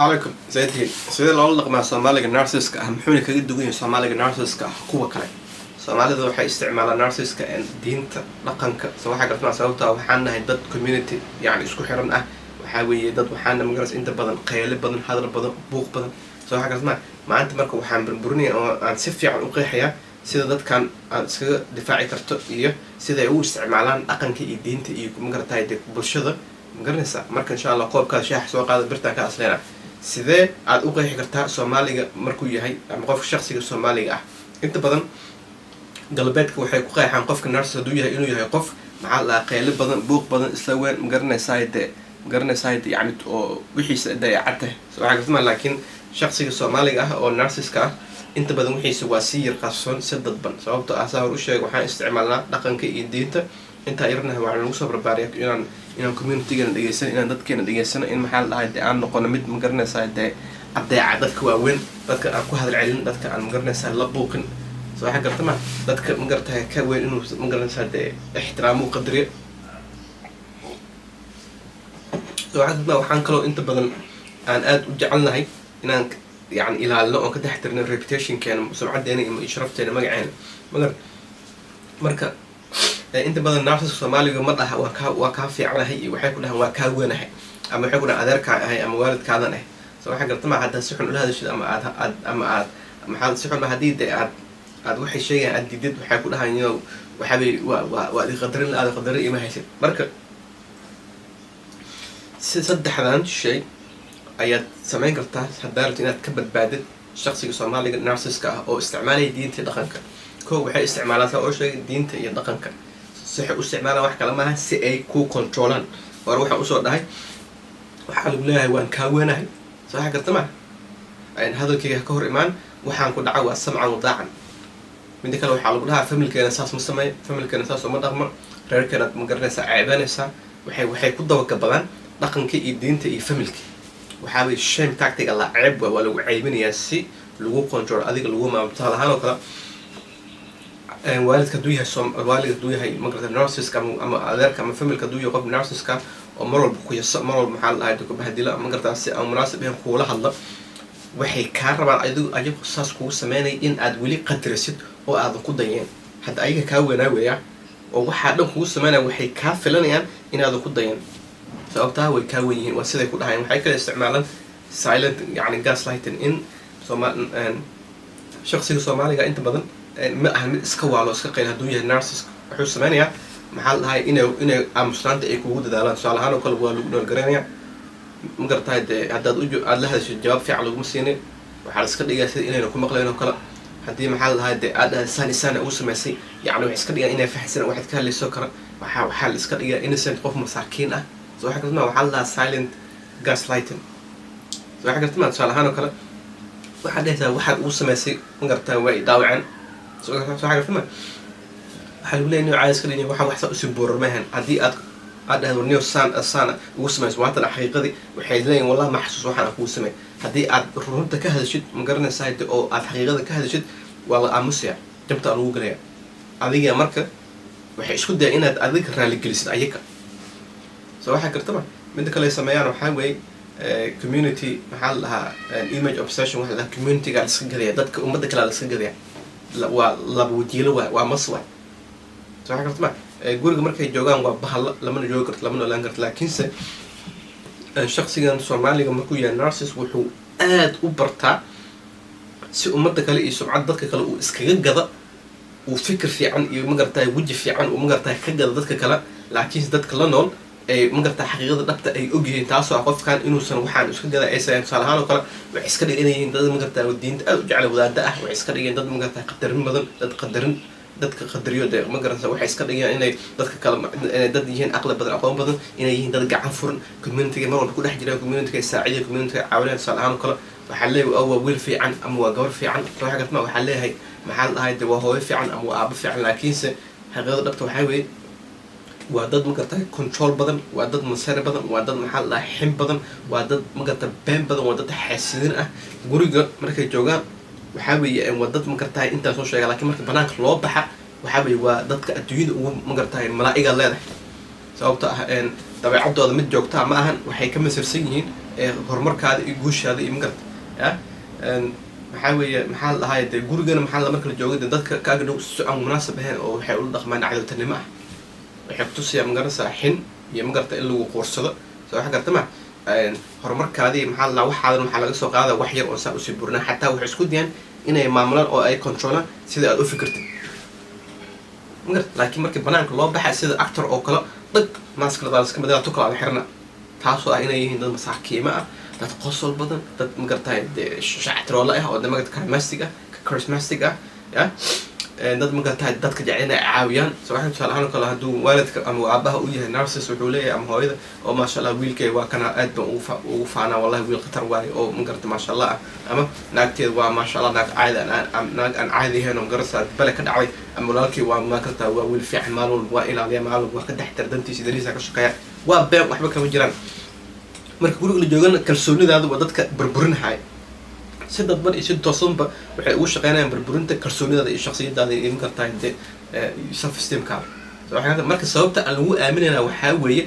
عليكم زيدين سيدي لو لقمة Soomaaliga narcissiska ah muxuu kaga duwan yahay Soomaaliga narcissiska ah kuwa kale Soomaalida waxay isticmaalaan narcissiska diinta dhaqanka soo waxa gartana sababta waxaan nahay dad community yani isku xiran ah waxa weeye dad waxaan magaras inta badan qeyle badan hadal badan buuq badan soo waxa gartana maanta marka waxaan burburinay oo aan si fiican u qeexaya sida dadkan aan iskaga difaaci karto iyo sida ay u isticmaalaan dhaqanka iyo diinta iyo magartay bulshada magaranaysa marka insha Allah qoobka shaax soo qaada birta ka asleena sidee aad u qeexi kartaa Soomaaliga markuu yahay ama qofka shakhsiga Soomaaliga ah inta badan galbeedka waxay ku qeexaan qofka narciss uu yahay inuu yahay qof maxaa la qeyle badan buuq badan isla weyn magaranaysaa yani oo wixiisa dayaacad soo xagasma laakiin shakhsiga Soomaaliga ah oo narcissiska ah inta badan wixiisa waa si yar qarsoon si dadban sababtoo ah sawir u sheeg waxaan isticmaalnaa dhaqanka iyo diinta inta yarna waxaan lagu soo barbaariyaa inaan community-gan dhageysan inaan dadkeena dhageysano in maxaa la dhahay aan noqono mid magaranaysaa adeeca dadka waaweyn dadka aan ku hadal celin dadka aan magaranaysaa la buuqin soo waxa gartama dadka magartahay ka weyn inuu magaranaysaa ixtiraamu qadariyo soo waxaan kaloo inta badan aan aad u jecelnahay inaan yani ilaalino oo ka taxtirno reputation-keena sumcadeena iyo sharafteena magaceena marka inta badan narcissiska Soomaaliga ma dhaha waa ka fiicanahay iyo waxay ku dhahan waa ka weynahay ama waxay ku dhahan adeerka ahay ama waalidkaadan ah soo waxa gartama hadda si xun u hadashid ama aad maxaa si xun hadii aad waxay sheegayaan aad didid waxay ku dhahan waxa bay waa qadarin aad qadarin ima haysid marka saddexdan shay ayaad sameyn kartaa haddaad inaad ka badbaadid shakhsiga Soomaaliga narcissiska ah oo isticmaalaya diinta dhaqanka koow waxay isticmaalaan oo sheegay diinta iyo dhaqanka si ay u isticmaalaan wax kale maaha si ay ku controlaan war waxa u soo dhahay waxa lagu leeyahay waan ka weynahay soo waxa gartama ay hadalkayga ka hor imaan waxaan ku dhacay waa samcan wadaacan mid kale waxa lagu dhahaa familkeena saas ma sameey familkeena saas uma dhaqmo reerkeena ma garanaysaa ceebanaysaa waxay ku dabaqabadaan dhaqanka iyo diinta iyo familka waxa way shame tactic la ceeb waa lagu ceebinayaa si lagu control adiga lagu maamulta lahaan oo kale waalidka duu yahay magarta narcissiska ama adeerka ama familka duu yahay qof narcissiska oo mar walba ku yasa mar walba maxaa la dhahay ku bahdila magarta si aan munaasib ahayn kuula hadla waxay ka rabaan ayagu saas kugu sameynay in aad weli qadarisid oo aad ku dayeen hadda ayaga ka weynaa oo waxa dhan kugu sameynay waxay ka filanayaan in aad ku dayeen sababtaa way ka weyn yihiin waa siday ku dhahayn waxay kala isticmaalaan silent yani gaslighting in shakhsiga Soomaaliga inta badan ma aha mid iska waalo iska qeyl haduu yahay narciss wuxuu sameynayaa maxaa la dhahay inay aamusnaanta ay kugu dadaalaan su'aalahaan oo kale waa lagu dhalgaranayaa magartahay haddaad aad la hadasho jawaab fiican laguma siinin waxaa la iska dhigaa sida inayna ku maqlayn oo kale haddii maxaa la dhahay aad saan ugu samaysay yani waxay iska dhigaan inay fahamsan waxaad ka hadlayso kale waxaa la iska dhigaa innocent qof masaakiin ah soo waxa gartama waxaa la dhahaa silent gaslighting soo waxa gartama su'aalahaan oo kale waxaad dhahaysaa waxaad ugu samaysay magartahay way dhaawaceen soo waxa gartama waxaa lagu leeyahay caayis ka dhigay waxa wax u boormahan hadii aad dhahdo new sana ugu sameeyso waatan xaqiiqadii waxay leeyihiin wallahi ma xasuus waxaan ku sameey hadii aad runta ka hadashid ma garanaysaa oo aad xaqiiqada ka hadashid waa la aamusiya jabta lagu galaya adiga marka waxay isku day inaad adiga raali gelisid ayaga soo waxa gartama mid kale ay sameeyaan waxa weey community maxaa la dhahaa image obsession waxa la community-ga iska galaya dadka ummadda kale iska galaya waa laba wajiilo waa maswa soo waxa gartama guriga markay joogaan waa bahal lama joogo karto lama noolaan karto laakiinse shakhsigan Soomaaliga markuu yahay narciss wuxuu aad u bartaa si ummadda kale iyo sumcad dadka kale uu iskaga gada uu fikir fiican iyo magartaay waji fiican uu magartaay ka gada dadka kale laakiin dadka la nool ay magartaa xaqiiqada dhabta ay ogyihiin taasoo ah qofkan inuusan waxaan iska gada aysan salahaan oo kale wax iska dhiganayihiin dad magartaa diinta aad u jecel wadaada ah wax iska dhigeen dad magartaa qadarin badan dadka qadariyo ma garanaysa waxay iska dhigayaan inay dadka kale dad yihiin aqli badan aqoon badan inay yihiin dad gacan furan community-ga mar walba ku dhex jira community-ga saacidiya community-ga caawinaya salahaan oo kale waxaa leeyahay waa wiil fiican ama waa gabar fiican waxa gartma waxaa leeyahay maxaa la dhahay waa hooyo fiican ama waa aabo fiican laakiinse xaqiiqada dhabta waxaa weeye waa dad magartahay control badan waa dad masari badan waa dad maxaa la dhahay xin badan waa dad magartahay been badan waa dad xaasidin ah guriga markay joogaan waxa weeye waa dad magartahay intaa soo sheega laakiin marka banaanka loo baxa waxa weeye waa dadka adduunyada ugu magartahay malaa'iga leedahay sababta ah dabeecadooda mid joogta ma ahan waxay ka masirsan yihiin horumarkaada iyo guushaada iyo magarta maxaa weeye maxaa la dhahay dee gurigana maxaa la marka la joogo dee dadka kaaga dhow si aan munaasab ahayn oo waxay ula dhaqmaan cadowtanimo ah waxay kutusayaan magaranaysaa xin iyo magarta in lagu qoorsado soo wax garta ma horumarkaadii maxaa la dhahaa waxaadan waxaa laga soo qaada wax yar oo saa usii burinaan xataa waxay isku dayaan inay maamulaan oo ay controlaan sida aad u fikirtid magarta laakiin markii banaanka loo baxay sida actor oo kale dhag maaskala daaliska madala tukala ala xirna taasoo ah inay yihiin dad masaakiima ah dad qosol badan dad magartahay dee shactiroola ah oo de magarta charismatic ah ya dad magartahay dadka jecel inay caawiyaan soo waxay tusaale ahaan oo kale hadduu waalidka ama aabaha u yahay narcis wuxuu leeyahay ama hooyada oo maasha allah wiilkay waa kana aad baan ugu faanaa wallahi wiil khatar waaye oo magarta maasha allah ah ama naagteed waa maasha allah naag caadi naag aan caadi ahayn oo magarasa bale ka dhacday ama walaalkii waa magarta waa wiil fiican maalin walba waa ilaaliya maalin walba waa ka dextar dantiisa dariisa ka shaqeeya waa been waxba kama jiraan marka guriga la joogana kalsoonidaadu waa dadka burburinahay si dadban iyo si toosanba waxay ugu shaqeynayaan burburinta kalsoonidaada iyo shakhsiyadaada iyo magartahay dee self esteemkaada marka sababta aan lagu aaminayna waxaa weeye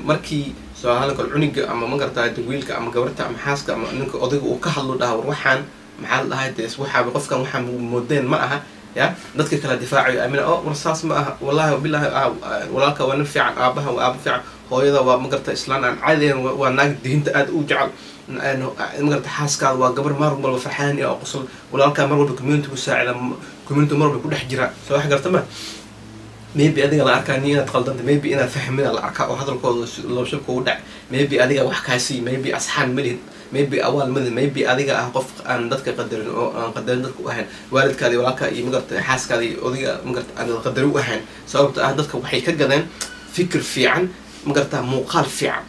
markii sooaala kale cuniga ama magartahay de wiilka ama gabarta ama xaaska ama ninka odayga uu ka hadlo dhaha war waxaan maxaa la dhahay dee waxaaba qofkan waxaan moodeen ma aha ya dadka kala difaacayo aamina oo war saas ma aha wallahi billahi walaalka waa nin fiican aabaha waa aaba fiican hooyada waa magarta islaan aan caadi ahayn waa naag diinta aad u jecel magarta xaaskaada waa gabar mar walba farxaan iyo qosol walaalkaa mar walba community ku saacida community mar walba ku dhex jira soo wax garta ma maybe adiga la arkaa ni inaad qaldanta maybe inaad fahmina la arkaa oo hadalkooda loosha kugu dhac maybe adiga wax kaasi maybe asxaan malihid maybe awaal madin maybe adiga ah qof aan dadka qadarin oo aan qadarin dadka u ahayn waalidkaada iyo walaalkaa iyo magarta xaaskaada iyo odayga magarta aan qadari u ahayn sababta ah dadka waxay ka gadeen fikir fiican magarta muuqaal fiican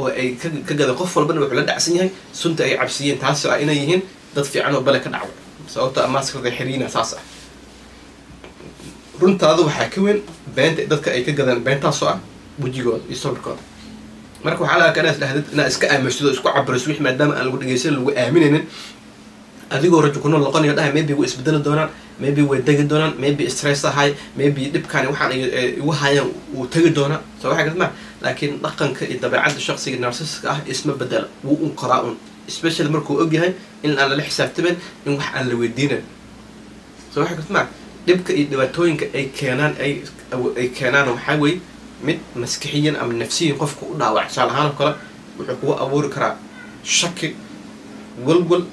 oo ay ka gadeen qof walbana wuxuu la dhacsan yahay sunta ay cabsiyeen taas oo inay yihiin dad fiican oo bale ka dhacdo sababta maaskarda xiriina saas ah runtaadu waxaa ka weyn beenta dadka ay ka gadeen beentaasoo ah wejigooda iyo sawirkooda marka waxaa laga inaad dhahdid inaad iska aaminsido isku cabiriso wix maadaama aan lagu dhegeysan lagu aaminaynin adigoo rajo kunool noqonayo dhahay maybe way isbedeli doonaan maybe way degi doonaan maybe stress ahay maybe dhibkaani waxaan igu hayaan wuu tegi doonaa soo waxaa gartma laakiin dhaqanka iyo dabeecadda shaksiga narcissiska ah isma bedela wuu un qoraa un especially markuu ogyahay in aan lala xisaabtamin in wax aan la weydiinayn soo waxaa gartma dhibka iyo dhibaatooyinka ay keenaan waxaa weeye mid maskixiyan ama nafsiyan qofka u dhaawac tusaale ahaan oo kale wuxuu kugu abuuri karaa shaki walwal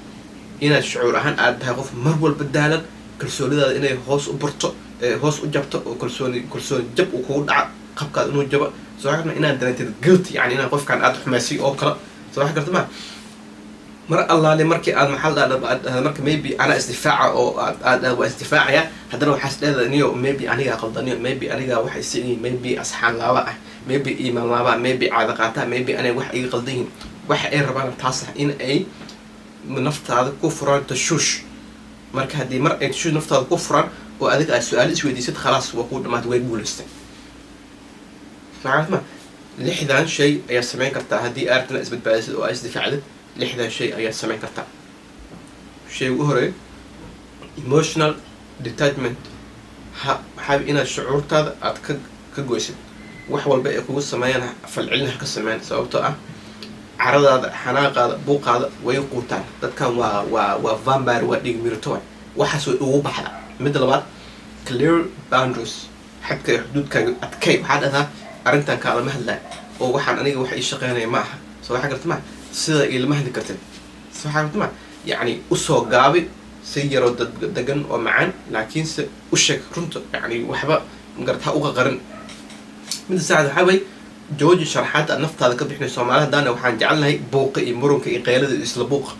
inaad shucuur ahaan aad tahay qof mar walba daalan kalsoonidaada inay hoos u burto hoos u jabto oo kalsooni jab uu kugu dhaca qabkaada inuu jabo soo waxaa inaad dareentid guilty yani inaad qofkaan aad xumaysay oo kale soo waxa garta ma mar allaale markii aad maxaa marka maybe ana isdifaaca oo aad waa isdifaacaya haddana waxaas dheeda niyo maybe aniga qaldaniyo maybe aniga waxay siiyeen maybe asxaan laaba ah maybe iimaan laaba maybe caada qaata maybe aniga wax iga qaldan yihiin waxa ay rabaan taas ah in ay naftaada ku furaan tashuush marka haddii mar ay tashuush naftaada ku furaan oo adiga aad su-aal isweydiisad khalaas waa kuu dhamaatay way guulaystay faacadma lixdan shay ayaa samayn kartaa haddii aartana isbadbaadisid oo aad isdifaacdid lixdan shay ayaad samayn kartaa shay ugu horeeyo emotional detachment waxaa inaad shucuurtaada aad ka goysid wax walba ay kugu sameeyaan falcelin ha ka sameyn sababtoo ah caradaada xanaaqaada buuqaada way quutaan dadkan waa vampire waa dhig mirto waxaas way ugu baxda midda labaad clear boundaries xadka xuduudkaaga adkay waxaa dhahdaa arrintan kaalama hadlaa oo waxaan aniga wax ii shaqeynaya ma aha soo waxaa garta ma sida ilama hadli kartid soo waxaa garta ma yacni usoo gaabi si yaroo degan oo macaan laakiinse u sheeg runta yacni waxba magarta ha uqa qarin midda saacad waxaa way jooji sharxaadda aad naftaada ka bixinay Soomaali haddaana waxaan jecelnahay buuqa iyo murunka iyo qaylada iyo isla buuqa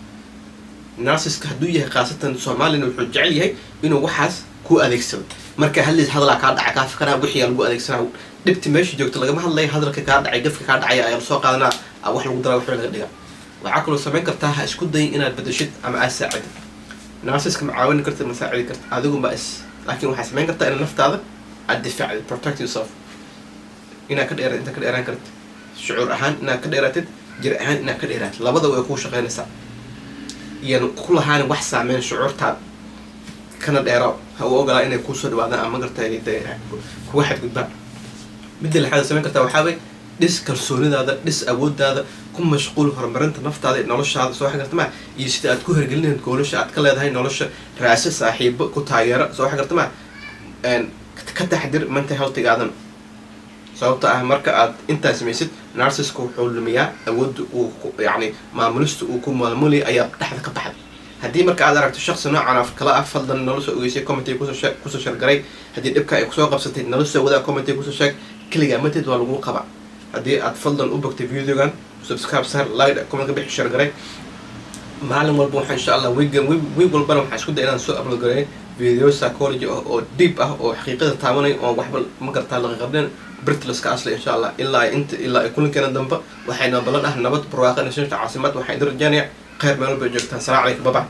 narcissiska hadduu yahay khaasatan Soomaalina wuxuu jecel yahay inuu waxaas ku adeegsado marka hadalaa kaa dhaca kaa fikraa wixii lagu adeegsanaa dhibti meesha joogto lagama hadlayo hadalka kaa dhacay gafka kaa dhacaya ayaa soo qaadanaa wax lagu daraa waxba laga dhigaa waxaa kaloo samayn kartaa ha isku dayin inaad bedeshid ama aad saacidid narcissiska ma caawin kartid ma saacidi kartid adigunba laakiin waxaad samayn kartaa inaad naftaada aad difaacdid protect yourself inaad ka dheeraad inta ka dheeraan kartid shucuur ahaan inaad ka dheeraatid jir ahaan inaad ka dheeraatid labada way kuu shaqeynaysaa iyan ku lahaan wax saameyn shucuurtaada kana dheero ha u ogolaa inay kuusoo dhawaadaan ama magartay kuwa xadgudbaan midda lixaad samayn kartaa waxaa way dhis kalsoonidaada dhis awooddaada ku mashquul horumarinta naftaada noloshaada soo xagartama iyo sida aad ku hirgelinayd goolasha aad ka leedahay nolosha raasa saaxiibo ku taageero soo xagartama ka taxdir mental healthigaadan sababta ah marka aad intaa samaysid narcissiska wuxuu lumiyaa awoodda uu yacni maamulista uu ku maamuli ayaa dhexda ka baxday haddii marka aad aragto shakhsi noocan af kala ah fadlan nolosha ogeysay commentiga kusoo shargaray haddii dhibka ay kusoo qabsatay nolosha wadaa commentiga kusoo sheeg keligaa matid waa lagu qaba haddii aad fadlan u bogtay videogan subscribe sar like comment ka bixi shargaray maalin walba waxaan insha allah week walbana waxaan isku day inaan soo upload gareeyo video psychology oo deep ah oo xaqiiqada taabanay oo waxba ma gartaa laga qabdeen برتلس كأصل إن شاء الله إلا يكون كنا دنبا وحين بلنا نبض برواقنا شنو عاصمات وحين درجانية خير ما نبي جبتها السلام عليكم بابا